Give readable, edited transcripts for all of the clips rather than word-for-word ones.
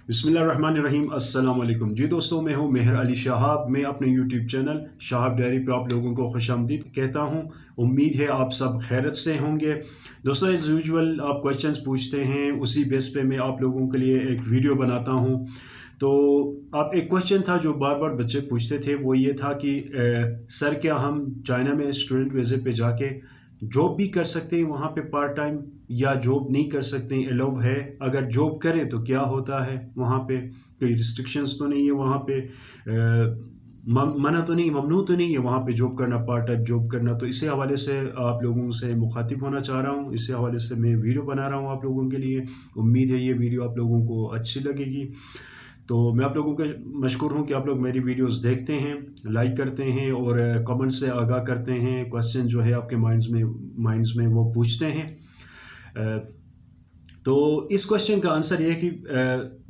बिस्मिल्लाहिर्रहमानिर्रहीम। अस्सलाम वालेकुम जी दोस्तों, मैं हूं मेहर अली शहाब। मैं अपने यूट्यूब चैनल शहाब डायरी पे आप लोगों को खुशामदीद कहता हूं। उम्मीद है आप सब खैरियत से होंगे। दोस्तों, एज़ यूजुअल आप क्वेश्चंस पूछते हैं, उसी बेस पे मैं आप लोगों के लिए एक वीडियो बनाता हूं। तो आप एक क्वेश्चन था जो बार बार बच्चे पूछते थे, वो ये था कि सर क्या हम चाइना में स्टूडेंट वीज़े पे जाके जॉब भी कर सकते हैं वहाँ पे पार्ट टाइम, या जॉब नहीं कर सकते हैं, अलाउ है? अगर जॉब करें तो क्या होता है वहाँ पे? कोई रिस्ट्रिक्शंस तो नहीं है वहाँ पे? मना तो नहीं, ममनू तो नहीं है वहाँ पे जॉब करना, पार्ट टाइम जॉब करना? तो इसी हवाले से आप लोगों से मुखातिब होना चाह रहा हूँ, इसी हवाले से मैं वीडियो बना रहा हूँ आप लोगों के लिए। उम्मीद है ये वीडियो आप लोगों को अच्छी लगेगी। तो मैं आप लोगों का मशकूर हूँ कि आप लोग मेरी वीडियोस देखते हैं, लाइक करते हैं और कमेंट से आगाह करते हैं। क्वेश्चन जो है आपके माइंड्स में वो पूछते हैं। तो इस क्वेश्चन का आंसर ये है कि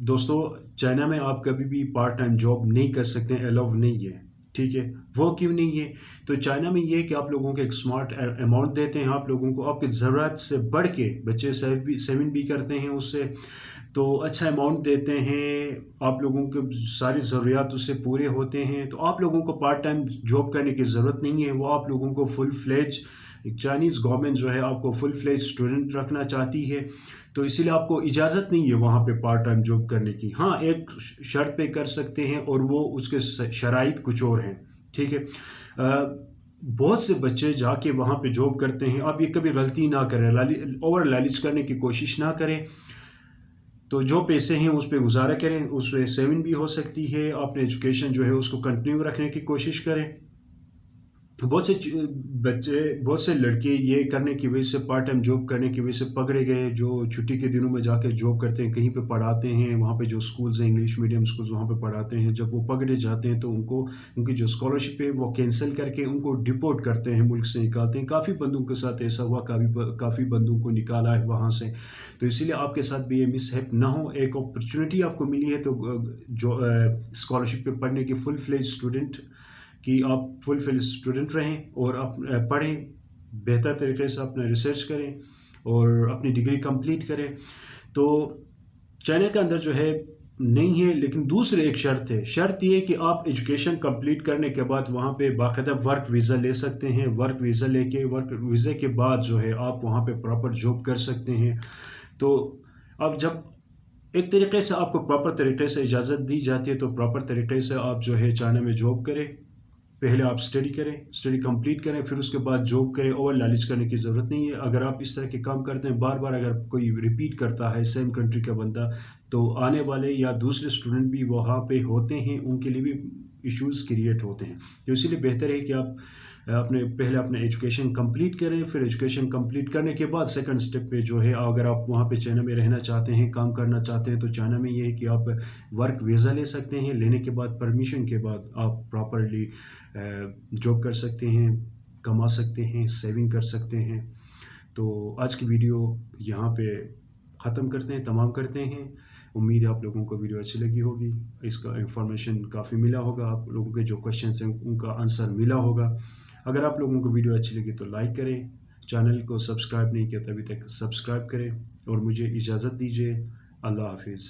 दोस्तों, चाइना में आप कभी भी पार्ट टाइम जॉब नहीं कर सकते हैं, अलाउ नहीं है। ठीक है, वो क्यों नहीं है? तो चाइना में ये है कि आप लोगों को एक स्मार्ट अमाउंट देते हैं, आप लोगों को आपकी ज़रूरत से बढ़ के बच्चे सेविंग भी करते हैं उससे, तो अच्छा अमाउंट देते हैं, आप लोगों के सारी ज़रूरियात उससे पूरे होते हैं। तो आप लोगों को पार्ट टाइम जॉब करने की ज़रूरत नहीं है। वो आप लोगों को फुल फ्लेज, चाइनीज़ गवर्नमेंट जो है आपको फुल फ्लेज स्टूडेंट रखना चाहती है, तो इसीलिए आपको इजाज़त नहीं है वहाँ पे पार्ट टाइम जॉब करने की। हाँ, एक शर्त पे कर सकते हैं और वो उसके शराइत कुछ और हैं। ठीक है, बहुत से बच्चे जाके वहाँ पे जॉब करते हैं। आप ये कभी गलती ना करें, ओवर लालच करने की कोशिश ना करें। तो जो पैसे हैं उस पर गुजारा करें, उस पर सेविंग भी हो सकती है। अपने एजुकेशन जो है उसको कंटिन्यू रखने की कोशिश करें। बहुत से बच्चे, बहुत से लड़के ये करने की वजह से, पार्ट टाइम जॉब करने की वजह से पकड़े गए। जो छुट्टी के दिनों में जाकर जॉब करते हैं, कहीं पे पढ़ाते हैं, वहाँ पे जो स्कूल्स हैं, इंग्लिश मीडियम स्कूल्स, वहाँ पे पढ़ाते हैं। जब वो पकड़े जाते हैं तो उनको, उनकी जो स्कॉलरशिप है वो कैंसिल करके उनको डिपोर्ट करते हैं, मुल्क से निकालते हैं। काफ़ी बंदों के साथ ऐसा हुआ, काफ़ी बंदों को निकाला है वहाँ से। तो इसीलिए आपके साथ भी ये मिसहैप ना हो। एक अपॉर्चुनिटी आपको मिली है, तो जो स्कॉलरशिप पे पढ़ने की, फुल फ्लेज स्टूडेंट कि आप फुल फ्लेज स्टूडेंट रहें और पढ़ें, बेहतर तरीके से अपना रिसर्च करें और अपनी डिग्री कंप्लीट करें। तो चाइना के अंदर जो है नहीं है, लेकिन दूसरे एक शर्त है। शर्त ये है कि आप एजुकेशन कंप्लीट करने के बाद वहाँ पे बाकायदा वर्क वीज़ा ले सकते हैं। वर्क वीज़ा लेके, वर्क वीज़े के बाद जो है आप वहाँ पे प्रॉपर जॉब कर सकते हैं। तो अब जब एक तरीके से आपको प्रॉपर तरीके से इजाज़त दी जाती है, तो प्रॉपर तरीके से आप जो है चाइना में जॉब करें। पहले आप स्टडी करें, स्टडी कंप्लीट करें, फिर उसके बाद जॉब करें। ओवर लालच करने की ज़रूरत नहीं है। अगर आप इस तरह के काम करते हैं बार बार, अगर कोई रिपीट करता है सेम कंट्री का बंदा, तो आने वाले या दूसरे स्टूडेंट भी वहाँ पे होते हैं, उनके लिए भी इश्यूज़ क्रिएट होते हैं। तो इसीलिए बेहतर है कि आप पहले अपने एजुकेशन कंप्लीट करें। फिर एजुकेशन कंप्लीट करने के बाद सेकंड स्टेप पे जो है, अगर आप वहाँ पे चाइना में रहना चाहते हैं, काम करना चाहते हैं, तो चाइना में ये है कि आप वर्क वीज़ा ले सकते हैं। लेने के बाद, परमिशन के बाद, आप प्रॉपरली जॉब कर सकते हैं, कमा सकते हैं, सेविंग कर सकते हैं। तो आज की वीडियो यहाँ पे ख़त्म करते हैं, तमाम करते हैं। उम्मीद है आप लोगों को वीडियो अच्छी लगी होगी, इसका इंफॉर्मेशन काफ़ी मिला होगा, आप लोगों के जो क्वेश्चंस हैं उनका आंसर मिला होगा। अगर आप लोगों को वीडियो अच्छी लगी तो लाइक करें, चैनल को सब्सक्राइब नहीं किया तो अभी तक सब्सक्राइब करें और मुझे इजाज़त दीजिए। अल्लाह हाफिज़।